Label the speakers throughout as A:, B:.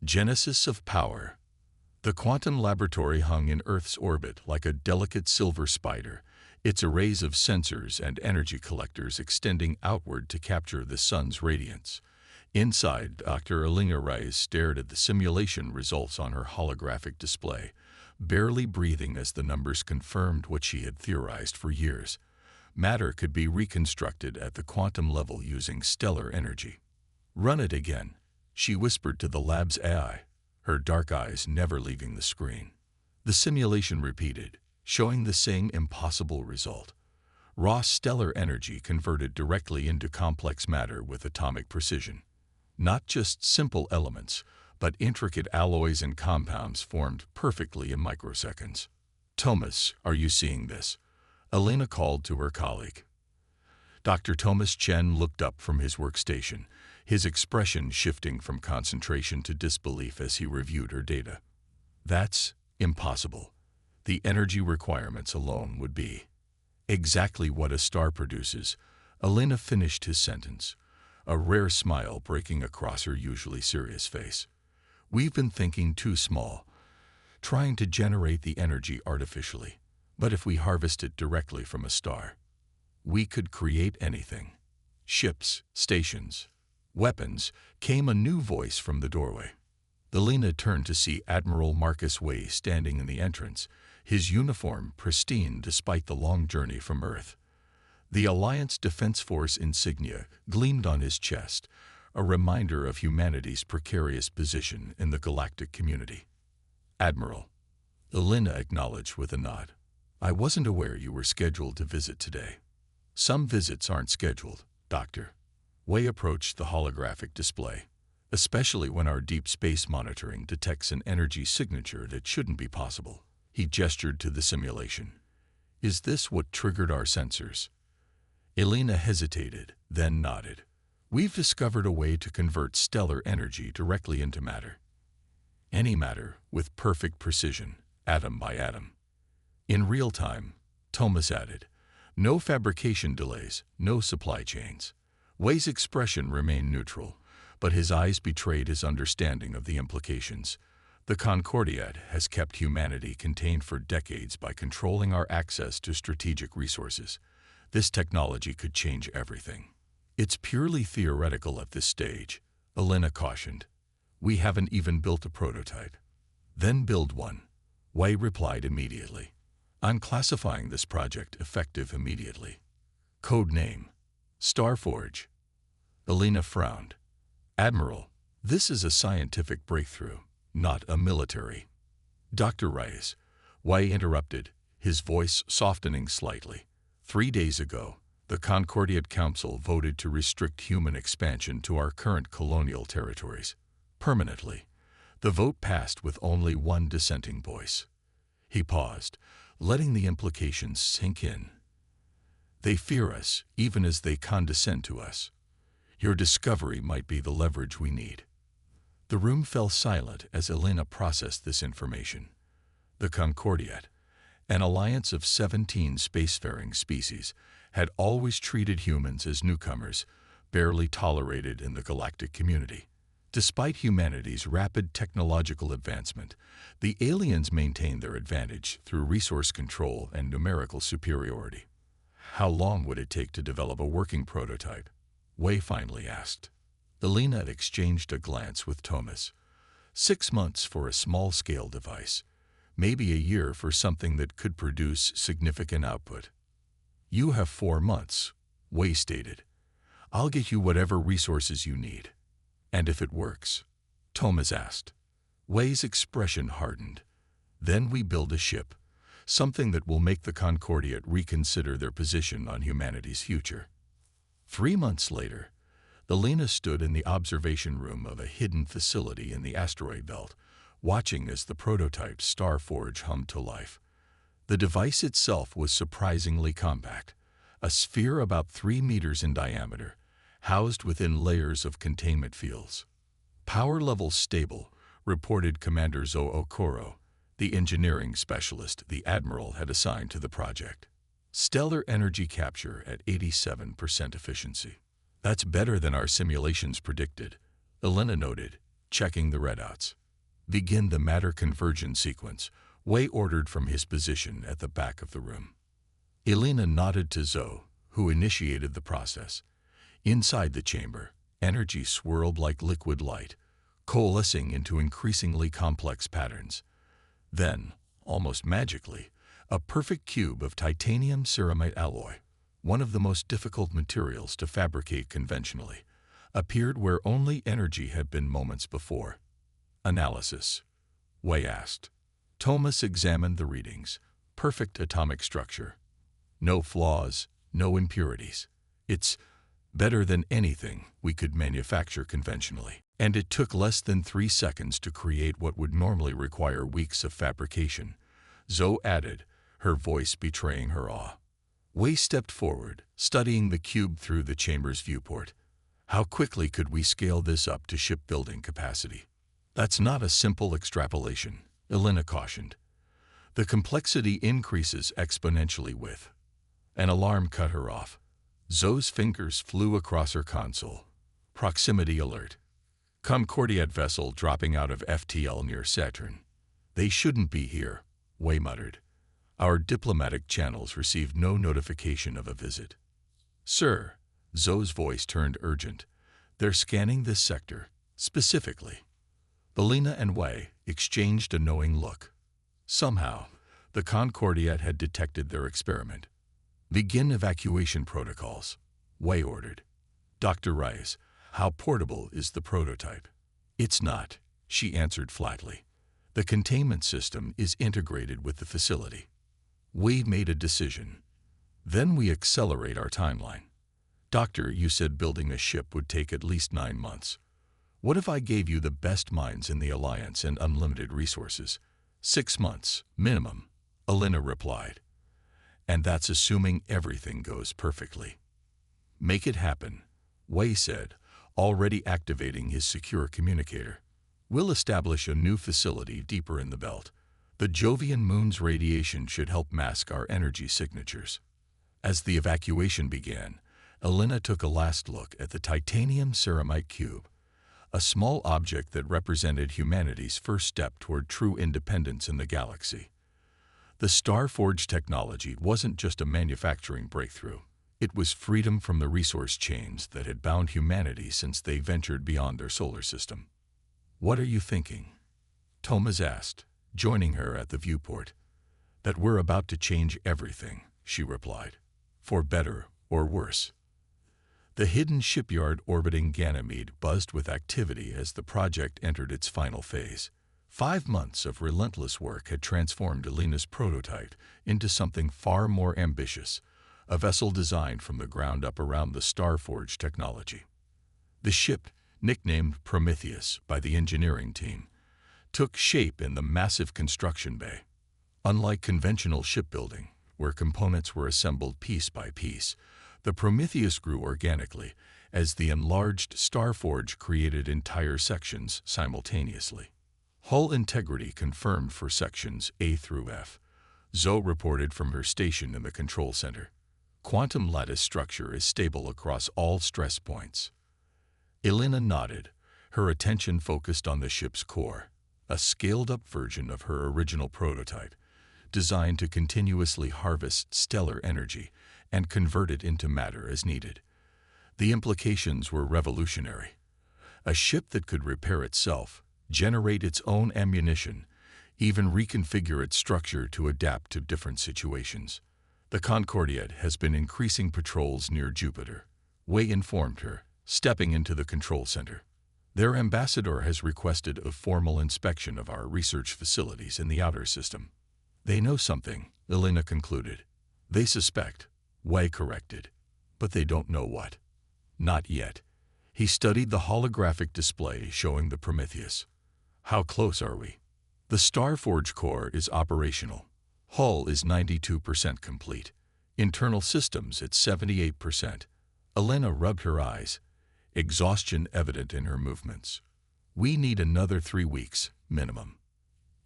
A: Genesis of power. The quantum laboratory hung in Earth's orbit like a delicate silver spider, its arrays of sensors and energy collectors extending outward to capture the sun's radiance. Inside, Dr. Elena Reyes stared at the simulation results on her holographic display, barely breathing as the numbers confirmed what she had theorized for years. Matter could be reconstructed at the quantum level using stellar energy. "Run it again," she whispered to the lab's AI, her dark eyes never leaving the screen. The simulation repeated, showing the same impossible result. Raw stellar energy converted directly into complex matter with atomic precision. Not just simple elements, but intricate alloys and compounds formed perfectly in microseconds. "Thomas, are you seeing this?" Elena called to her colleague. Dr. Thomas Chen looked up from his workstation, his expression shifting from concentration to disbelief as he reviewed her data. "That's impossible. The energy requirements alone would be exactly what a star produces." Elena finished his sentence, a rare smile breaking across her usually serious face. "We've been thinking too small, trying to generate the energy artificially. But if we harvest it directly from a star, we could create anything. Ships, stations, weapons." Came a new voice from the doorway. Elena turned to see Admiral Marcus Way standing in the entrance, his uniform pristine despite the long journey from Earth. The Alliance Defense Force insignia gleamed on his chest, a reminder of humanity's precarious position in the galactic community. "Admiral," Elena acknowledged with a nod. "I wasn't aware you were scheduled to visit today." "Some visits aren't scheduled, Doctor." Way approached the holographic display, especially when our deep space monitoring detects an energy signature that shouldn't be possible. He gestured to the simulation. "Is this what triggered our sensors?" Elena hesitated, then nodded. "We've discovered a way to convert stellar energy directly into matter. Any matter, with perfect precision, atom by atom. In real time," Thomas added. "No fabrication delays, no supply chains." Way's expression remained neutral, but his eyes betrayed his understanding of the implications. "The Concordiat has kept humanity contained for decades by controlling our access to strategic resources. This technology could change everything." "It's purely theoretical at this stage," Elena cautioned. "We haven't even built a prototype." "Then build one," Way replied immediately. "I'm classifying this project effective immediately. Code name: Star-Forge." Elena frowned. "Admiral, this is a scientific breakthrough, not a military." "Dr. Reyes," Way interrupted, his voice softening slightly. 3 days ago, the Concordiat Council voted to restrict human expansion to our current colonial territories. Permanently. The vote passed with only one dissenting voice." He paused, letting the implications sink in. "They fear us, even as they condescend to us. Your discovery might be the leverage we need." The room fell silent as Elena processed this information. The Concordiat, an alliance of 17 spacefaring species, had always treated humans as newcomers, barely tolerated in the galactic community. Despite humanity's rapid technological advancement, the aliens maintained their advantage through resource control and numerical superiority. "How long would it take to develop a working prototype?" Way finally asked. Elena exchanged a glance with Thomas. 6 months for a small-scale device. Maybe a year for something that could produce significant output. "You have 4 months," Way stated. "I'll get you whatever resources you need." "And if it works?" Thomas asked. Way's expression hardened. "Then we build a ship, something that will make the Concordiat reconsider their position on humanity's future." 3 months later, Elena stood in the observation room of a hidden facility in the asteroid belt, watching as the prototype Star-Forge hummed to life. The device itself was surprisingly compact, a sphere about 3 meters in diameter, housed within layers of containment fields. "Power level stable," reported Commander Zo Okoro, the engineering specialist the Admiral had assigned to the project. "Stellar energy capture at 87% efficiency. That's better than our simulations predicted," Elena noted, checking the readouts. Begin the matter conversion sequence, Wei ordered from his position at the back of the room. Elena nodded to Zoe, who initiated the process. Inside the chamber, energy swirled like liquid light, coalescing into increasingly complex patterns. Then, almost magically, a perfect cube of titanium ceramite alloy, one of the most difficult materials to fabricate conventionally, appeared where only energy had been moments before. Analysis, Wei asked. Thomas examined the readings. Perfect atomic structure. No flaws, no impurities. It's better than anything we could manufacture conventionally. And it took less than 3 seconds to create what would normally require weeks of fabrication, Zoe added, her voice betraying her awe. Wei stepped forward, studying the cube through the chamber's viewport. How quickly could we scale this up to shipbuilding capacity? That's not a simple extrapolation, Elena cautioned. The complexity increases exponentially with. An alarm cut her off. Zoe's fingers flew across her console. Proximity alert. Concordiat vessel dropping out of FTL near Saturn. They shouldn't be here, Wei muttered. Our diplomatic channels received no notification of a visit. Sir, Zoe's voice turned urgent. They're scanning this sector, specifically. Belina and Wei exchanged a knowing look. Somehow, the Concordiat had detected their experiment. Begin evacuation protocols, Wei ordered. Dr. Rice, how portable is the prototype? It's not, she answered flatly. The containment system is integrated with the facility. Wei made a decision. Then we accelerate our timeline. Doctor, you said building a ship would take at least 9 months. What if I gave you the best minds in the Alliance and unlimited resources? 6 months, minimum, Elena replied. And that's assuming everything goes perfectly. Make it happen, Wei said, already activating his secure communicator. We'll establish a new facility deeper in the belt. The Jovian moon's radiation should help mask our energy signatures. As the evacuation began, Elena took a last look at the titanium ceramite cube, a small object that represented humanity's first step toward true independence in the galaxy. The Star-Forge technology wasn't just a manufacturing breakthrough. It was freedom from the resource chains that had bound humanity since they ventured beyond their solar system. What are you thinking? Thomas asked, joining her at the viewport. That we're about to change everything, she replied. For better or worse. The hidden shipyard orbiting Ganymede buzzed with activity as the project entered its final phase. 5 months of relentless work had transformed Elena's prototype into something far more ambitious, a vessel designed from the ground up around the Star-Forge technology. The ship, nicknamed Prometheus by the engineering team, took shape in the massive construction bay. Unlike conventional shipbuilding, where components were assembled piece by piece, the Prometheus grew organically as the enlarged Star-Forge created entire sections simultaneously. Hull integrity confirmed for sections A through F, Zoe reported from her station in the control center. Quantum lattice structure is stable across all stress points. Elena nodded, her attention focused on the ship's core, a scaled-up version of her original prototype, designed to continuously harvest stellar energy and convert it into matter as needed. The implications were revolutionary. A ship that could repair itself, generate its own ammunition, even reconfigure its structure to adapt to different situations. The Concordiat has been increasing patrols near Jupiter, Wei informed her, stepping into the control center. Their ambassador has requested a formal inspection of our research facilities in the outer system. They know something, Elena concluded. They suspect, Wei corrected, but they don't know what. Not yet. He studied the holographic display showing the Prometheus. How close are we? The Star-Forge core is operational. Hull is 92% complete. Internal systems at 78%. Elena rubbed her eyes, exhaustion evident in her movements. We need another 3 weeks, minimum.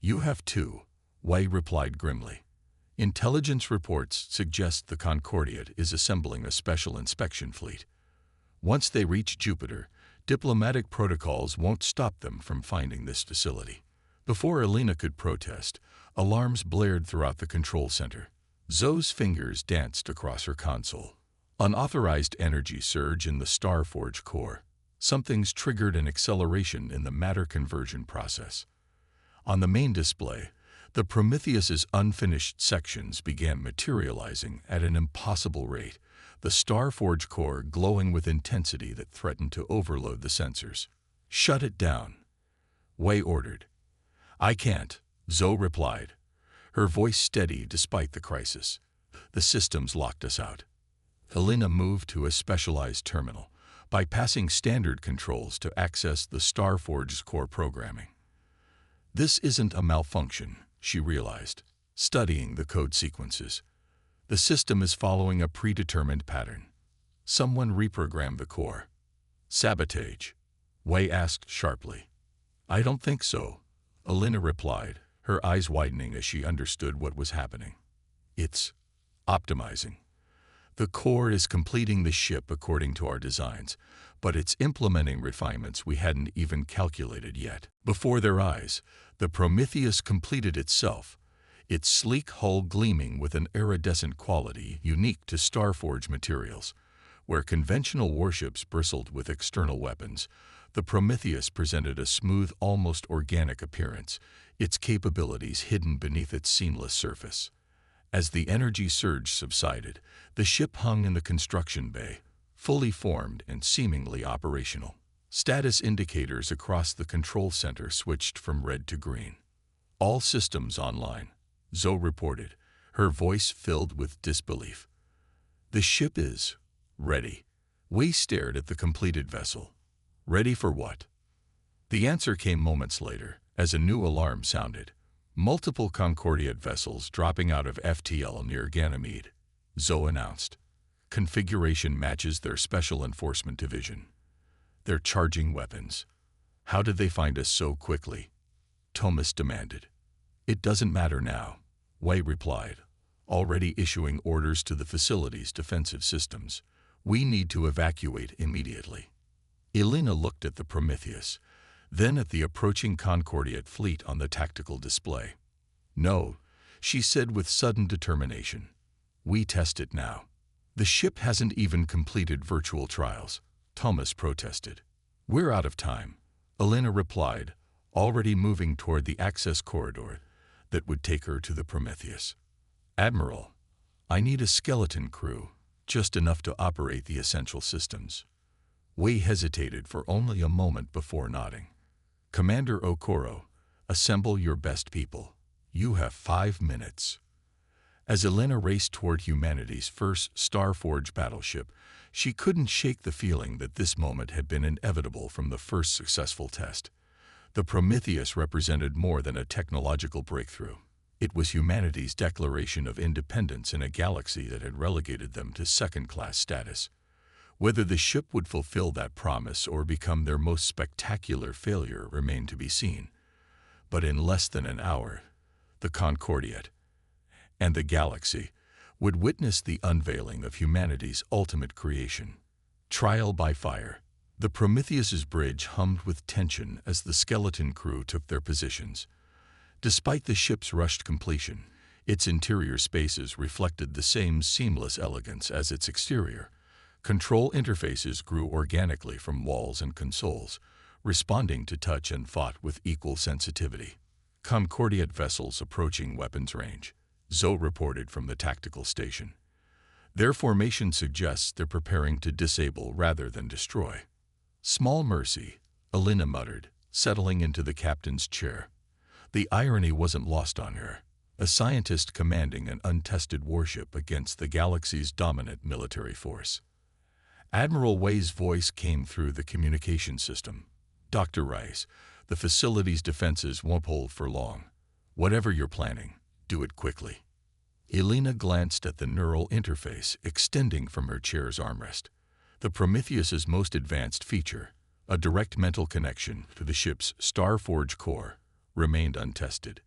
A: You have 2, Wei replied grimly. Intelligence reports suggest the Concordiat is assembling a special inspection fleet. Once they reach Jupiter, Diplomatic protocols won't stop them from finding this facility. Before Elena could protest, alarms blared throughout the control center. Zoe's fingers danced across her console. Unauthorized energy surge in the Star-Forge core. Something's triggered an acceleration in the matter conversion process. On the main display, the Prometheus's unfinished sections began materializing at an impossible rate, the Star-Forge core glowing with intensity that threatened to overload the sensors. "Shut it down," Wei ordered. "I can't," Zoe replied, her voice steady despite the crisis. "The systems locked us out." Elena moved to a specialized terminal, bypassing standard controls to access the Star-Forge's core programming. This isn't a malfunction, she realized, studying the code sequences. The system is following a predetermined pattern. Someone reprogrammed the core. "Sabotage?" Wei asked sharply. "I don't think so," Elena replied, her eyes widening as she understood what was happening. "It's optimizing. The core is completing the ship according to our designs, but it's implementing refinements we hadn't even calculated yet." Before their eyes, the Prometheus completed itself, its sleek hull gleaming with an iridescent quality unique to Star-Forge materials. Where conventional warships bristled with external weapons, the Prometheus presented a smooth, almost organic appearance, its capabilities hidden beneath its seamless surface. As the energy surge subsided, the ship hung in the construction bay, fully formed and seemingly operational. Status indicators across the control center switched from red to green. "All systems online," Zoe reported, her voice filled with disbelief. "The ship is ready." Wei stared at the completed vessel. "Ready for what?" The answer came moments later, as a new alarm sounded. "Multiple Concordiate vessels dropping out of FTL near Ganymede," Zoe announced. "Configuration matches their Special Enforcement Division. They're charging weapons." "How did they find us so quickly?" Thomas demanded. "It doesn't matter now," Wei replied, already issuing orders to the facility's defensive systems. "We need to evacuate immediately." Elena looked at the Prometheus, then at the approaching Concordiate fleet on the tactical display. "No," she said with sudden determination. "We test it now." "The ship hasn't even completed virtual trials," Thomas protested. "We're out of time," Elena replied, already moving toward the access corridor that would take her to the Prometheus. "Admiral, I need a skeleton crew, just enough to operate the essential systems." Wei hesitated for only a moment before nodding. "Commander Okoro, assemble your best people. You have 5 minutes." As Elena raced toward humanity's first Star-Forge battleship, she couldn't shake the feeling that this moment had been inevitable from the first successful test. The Prometheus represented more than a technological breakthrough. It was humanity's declaration of independence in a galaxy that had relegated them to second-class status. Whether the ship would fulfill that promise or become their most spectacular failure remained to be seen. But in less than an hour, the Concordiate and the galaxy would witness the unveiling of humanity's ultimate creation. Trial by fire. The Prometheus's bridge hummed with tension as the skeleton crew took their positions. Despite the ship's rushed completion, its interior spaces reflected the same seamless elegance as its exterior. Control interfaces grew organically from walls and consoles, responding to touch and thought with equal sensitivity. Concordiate vessels approaching weapons range, Zoe reported from the tactical station. Their formation suggests they're preparing to disable rather than destroy. "Small mercy," Elena muttered, settling into the captain's chair. The irony wasn't lost on her. A scientist commanding an untested warship against the galaxy's dominant military force. Admiral Wei's voice came through the communication system. "Dr. Rice, the facility's defenses won't hold for long. Whatever you're planning, do it quickly." Elena glanced at the neural interface extending from her chair's armrest. The Prometheus's most advanced feature, a direct mental connection to the ship's Star-Forge core, remained untested.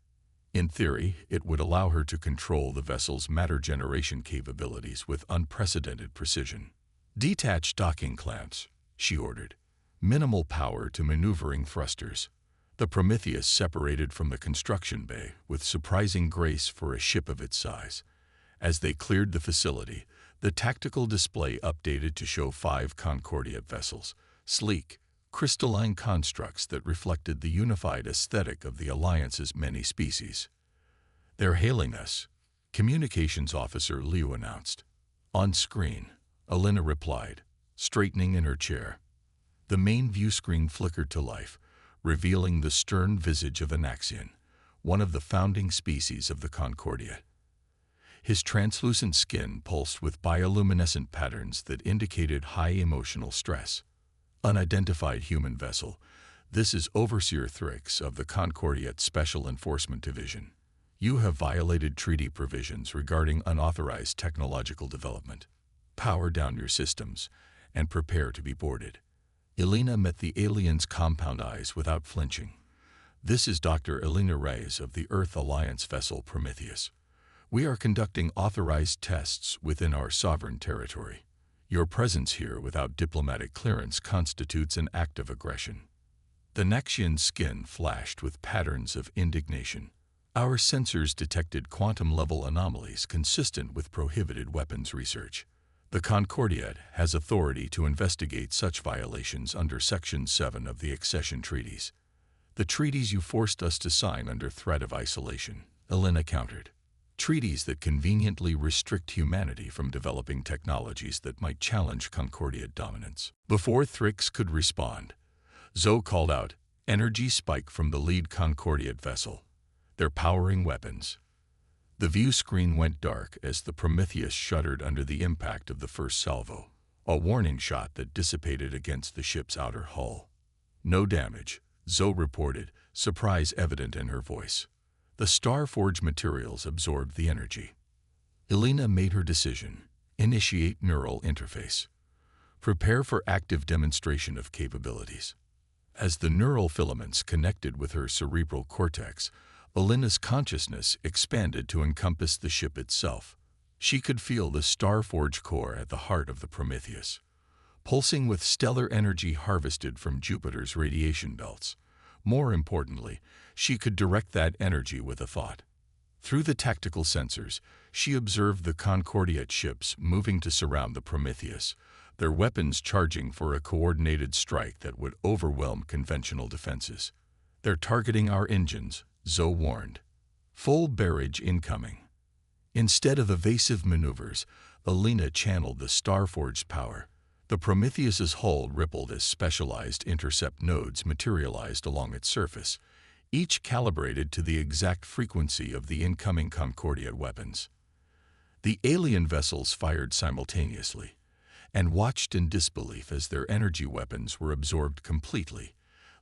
A: In theory, it would allow her to control the vessel's matter generation capabilities with unprecedented precision. "Detach docking clamps," she ordered. minimal power to maneuvering thrusters. The Prometheus separated from the construction bay with surprising grace for a ship of its size. As they cleared the facility, the tactical display updated to show 5 Concordia vessels, sleek, crystalline constructs that reflected the unified aesthetic of the Alliance's many species. "They're hailing us," Communications Officer Liu announced. On screen, Elena replied, straightening in her chair. The main view screen flickered to life, revealing the stern visage of Anaxion, one of the founding species of the Concordia. His translucent skin pulsed with bioluminescent patterns that indicated high emotional stress. "Unidentified human vessel, this is Overseer Thrix of the Concordia Special Enforcement Division. You have violated treaty provisions regarding unauthorized technological development. Power down your systems and prepare to be boarded." Elena met the alien's compound eyes without flinching. "This is Dr. Elena Reyes of the Earth Alliance vessel Prometheus. We are conducting authorized tests within our sovereign territory. Your presence here without diplomatic clearance constitutes an act of aggression." The Naxian's skin flashed with patterns of indignation. "Our sensors detected quantum-level anomalies consistent with prohibited weapons research. The Concordia has authority to investigate such violations under Section 7 of the accession treaties. The treaties you forced us to sign under threat of isolation," Elena countered. "Treaties that conveniently restrict humanity from developing technologies that might challenge Concordia dominance." Before Thrix could respond, Zoe called out, "Energy spike from the lead Concordia vessel. They're powering weapons." The view screen went dark as the Prometheus shuddered under the impact of the first salvo, a warning shot that dissipated against the ship's outer hull. "No damage," Zoe reported, surprise evident in her voice. "The Star-Forge materials absorbed the energy." Elena made her decision. Initiate neural interface. Prepare for active demonstration of capabilities. As the neural filaments connected with her cerebral cortex, Elena's consciousness expanded to encompass the ship itself. She could feel the Star-Forge core at the heart of the Prometheus, pulsing with stellar energy harvested from Jupiter's radiation belts. More importantly, she could direct that energy with a thought. Through the tactical sensors, she observed the Concordia ships moving to surround the Prometheus, their weapons charging for a coordinated strike that would overwhelm conventional defenses. "They're targeting our engines," Zoe warned. "Full barrage incoming." Instead of evasive maneuvers, Elena channeled the Star-Forged power. The Prometheus's hull rippled as specialized intercept nodes materialized along its surface, each calibrated to the exact frequency of the incoming Concordia weapons. The alien vessels fired simultaneously and watched in disbelief as their energy weapons were absorbed completely,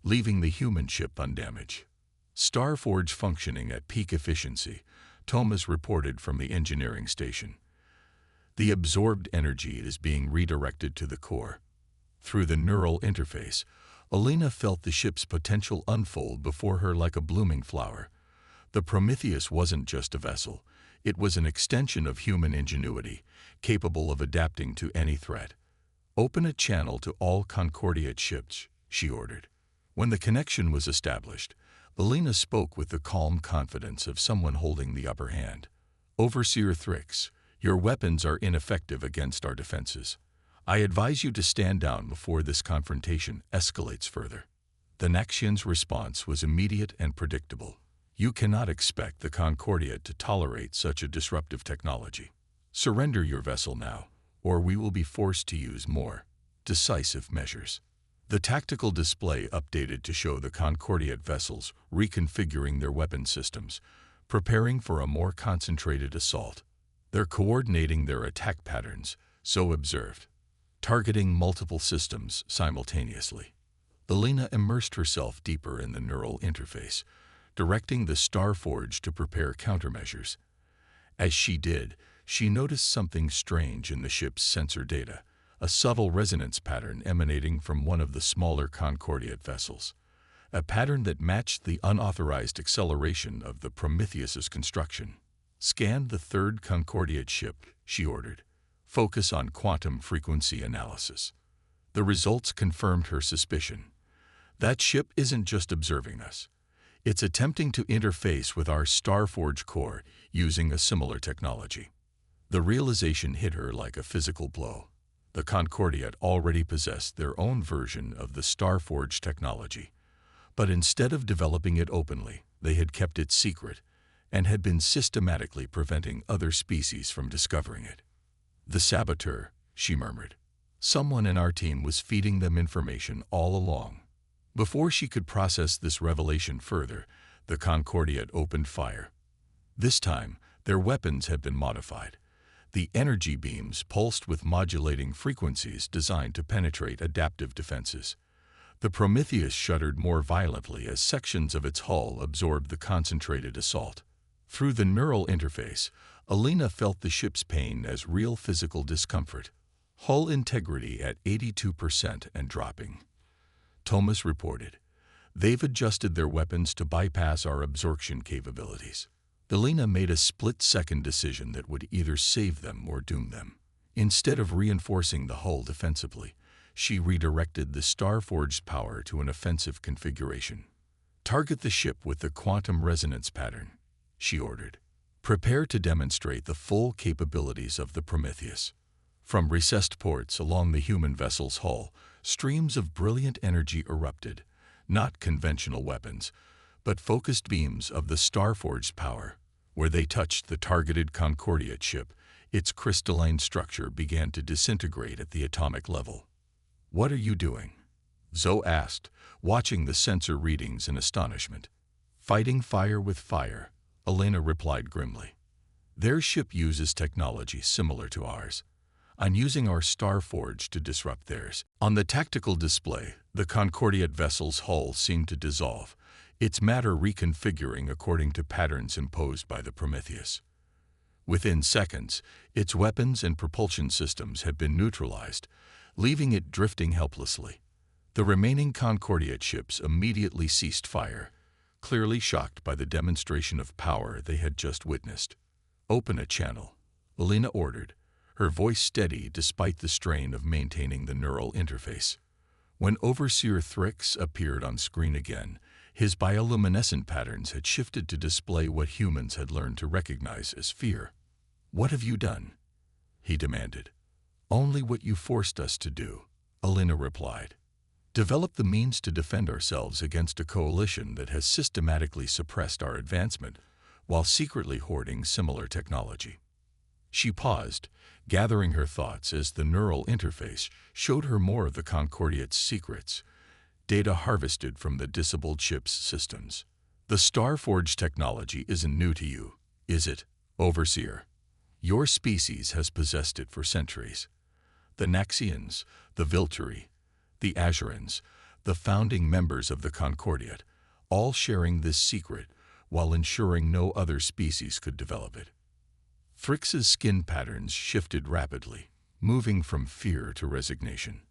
A: leaving the human ship undamaged. "Star-Forge functioning at peak efficiency," Thomas reported from the engineering station. "The absorbed energy is being redirected to the core." Through the neural interface, Elena felt the ship's potential unfold before her like a blooming flower. The Prometheus wasn't just a vessel. It was an extension of human ingenuity, capable of adapting to any threat. "Open a channel to all Concordia ships," she ordered. When the connection was established, Elena spoke with the calm confidence of someone holding the upper hand. "Overseer Thrix, your weapons are ineffective against our defenses. I advise you to stand down before this confrontation escalates further." The Naxian's response was immediate and predictable. "You cannot expect the Concordia to tolerate such a disruptive technology. Surrender your vessel now, or we will be forced to use more decisive measures." The tactical display updated to show the Concordia vessels reconfiguring their weapon systems, preparing for a more concentrated assault. "They're coordinating their attack patterns," Zoe observed, "targeting multiple systems simultaneously." Elena immersed herself deeper in the neural interface, directing the Star-Forge to prepare countermeasures. As she did, she noticed something strange in the ship's sensor data, a subtle resonance pattern emanating from one of the smaller Concordia vessels, a pattern that matched the unauthorized acceleration of the Prometheus's construction. "Scan the third Concordia ship," she ordered. "Focus on quantum frequency analysis." The results confirmed her suspicion. That ship isn't just observing us. It's attempting to interface with our Star-Forge core using a similar technology. The realization hit her like a physical blow. The Concordiat already possessed their own version of the Star-Forge technology, but instead of developing it openly, they had kept it secret and had been systematically preventing other species from discovering it. "The saboteur," she murmured. "Someone in our team was feeding them information all along." Before she could process this revelation further, the Concordiat opened fire. This time, their weapons had been modified. The energy beams pulsed with modulating frequencies designed to penetrate adaptive defenses. The Prometheus shuddered more violently as sections of its hull absorbed the concentrated assault. Through the neural interface, Alina felt the ship's pain as real physical discomfort. Hull integrity at 82% and dropping. Thomas reported. "They've adjusted their weapons to bypass our absorption capabilities." Alina made a split-second decision that would either save them or doom them. Instead of reinforcing the hull defensively, she redirected the Star-Forged power to an offensive configuration. "Target the ship with the quantum resonance pattern," she ordered. "Prepare to demonstrate the full capabilities of the Prometheus." From recessed ports along the human vessel's hull, streams of brilliant energy erupted, not conventional weapons, but focused beams of the Star-Forged power. Where they touched the targeted Concordiat ship, its crystalline structure began to disintegrate at the atomic level. "What are you doing?" Zoe asked, watching the sensor readings in astonishment. "Fighting fire with fire," Alina replied grimly. "Their ship uses technology similar to ours. I'm using our Star-Forge to disrupt theirs." On the tactical display, the Concordiat vessel's hull seemed to dissolve, its matter reconfiguring according to patterns imposed by the Prometheus. Within seconds, its weapons and propulsion systems had been neutralized, leaving it drifting helplessly. The remaining Concordiat ships immediately ceased fire, clearly shocked by the demonstration of power they had just witnessed. "Open a channel," Alina ordered, her voice steady despite the strain of maintaining the neural interface. When Overseer Thrix appeared on screen again, his bioluminescent patterns had shifted to display what humans had learned to recognize as fear. "What have you done?" he demanded. "Only what you forced us to do," Alina replied. "Develop the means to defend ourselves against a coalition that has systematically suppressed our advancement while secretly hoarding similar technology." She paused, gathering her thoughts as the neural interface showed her more of the Concordiat's secrets, data harvested from the disabled ship's systems. "The Star-Forge technology isn't new to you, is it, Overseer? Your species has possessed it for centuries. The Naxians, the Vilturi, the Azurans, the founding members of the Concordiat, all sharing this secret while ensuring no other species could develop it." Thrix's skin patterns shifted rapidly, moving from fear to resignation.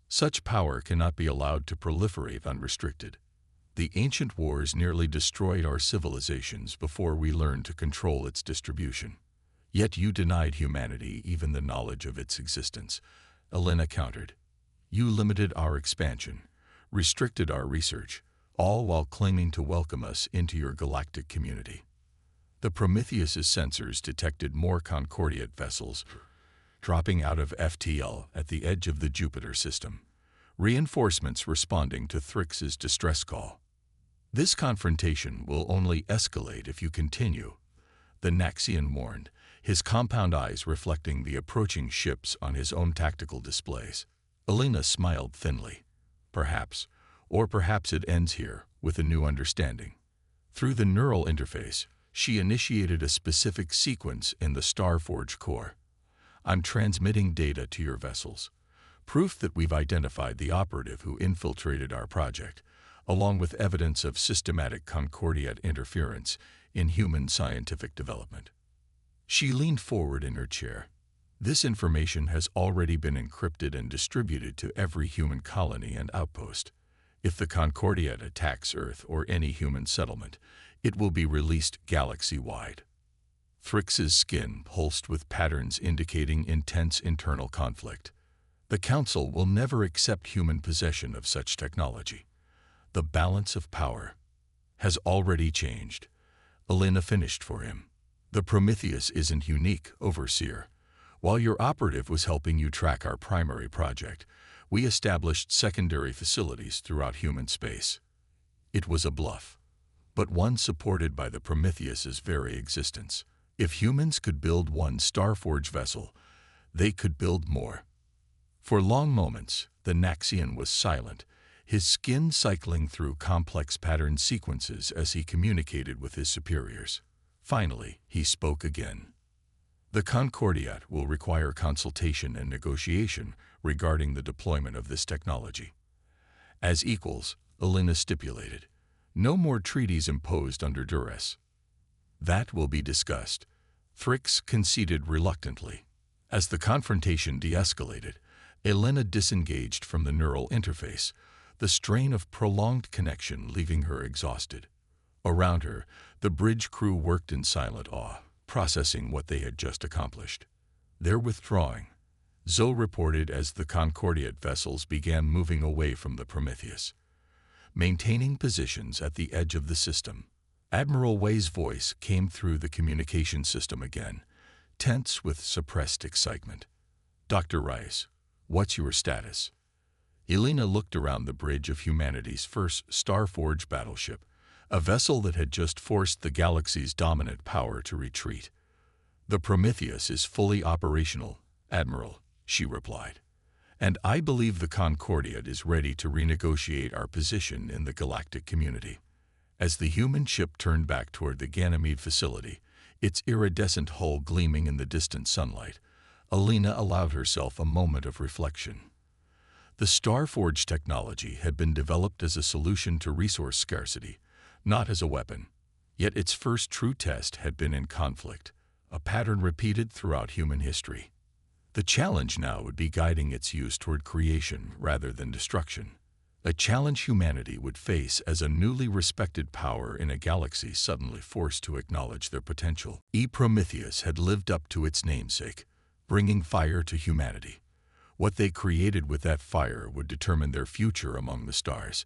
A: Such power cannot be allowed to proliferate unrestricted. The ancient wars nearly destroyed our civilizations before we learned to control its distribution. Yet you denied humanity even the knowledge of its existence, Alina countered. You limited our expansion, restricted our research, all while claiming to welcome us into your galactic community. The Prometheus's sensors detected more Concordiat vessels dropping out of FTL at the edge of the Jupiter system, reinforcements responding to Thrix's distress call. "This confrontation will only escalate if you continue," the Naxian warned, his compound eyes reflecting the approaching ships on his own tactical displays. Alina smiled thinly. "Perhaps, or perhaps it ends here with a new understanding." Through the neural interface, she initiated a specific sequence in the Star-Forge core. "I'm transmitting data to your vessels, proof that we've identified the operative who infiltrated our project, along with evidence of systematic Concordiat interference in human scientific development." She leaned forward in her chair. "This information has already been encrypted and distributed to every human colony and outpost. If the Concordiat attacks Earth or any human settlement, it will be released galaxy-wide." Thrix's skin pulsed with patterns indicating intense internal conflict. The Council will never accept human possession of such technology. The balance of power has already changed. Elena finished for him. The Prometheus isn't unique, Overseer. While your operative was helping you track our primary project, we established secondary facilities throughout human space. It was a bluff, but one supported by the Prometheus's very existence. If humans could build one Star-Forge vessel, they could build more. For long moments, the Naxian was silent, his skin cycling through complex pattern sequences as he communicated with his superiors. Finally, he spoke again. The Concordiat will require consultation and negotiation regarding the deployment of this technology. As equals, Elena stipulated, no more treaties imposed under duress. That will be discussed. Thrix conceded reluctantly. As the confrontation de-escalated, Elena disengaged from the neural interface, the strain of prolonged connection leaving her exhausted. Around her, the bridge crew worked in silent awe, processing what they had just accomplished. They're withdrawing, Zoe reported as the Concordiat vessels began moving away from the Prometheus, maintaining positions at the edge of the system. Admiral Wei's voice came through the communication system again, tense with suppressed excitement. Dr. Rice, what's your status? Elena looked around the bridge of humanity's first Star-Forge Battleship, a vessel that had just forced the galaxy's dominant power to retreat. The Prometheus is fully operational, Admiral, she replied. And I believe the Concordiat is ready to renegotiate our position in the galactic community. As the human ship turned back toward the Ganymede facility, its iridescent hull gleaming in the distant sunlight, Elena allowed herself a moment of reflection. The Star-Forge technology had been developed as a solution to resource scarcity, not as a weapon. Yet its first true test had been in conflict, a pattern repeated throughout human history. The challenge now would be guiding its use toward creation rather than destruction, a challenge humanity would face as a newly respected power in a galaxy suddenly forced to acknowledge their potential. Prometheus had lived up to its namesake, bringing fire to humanity. What they created with that fire would determine their future among the stars.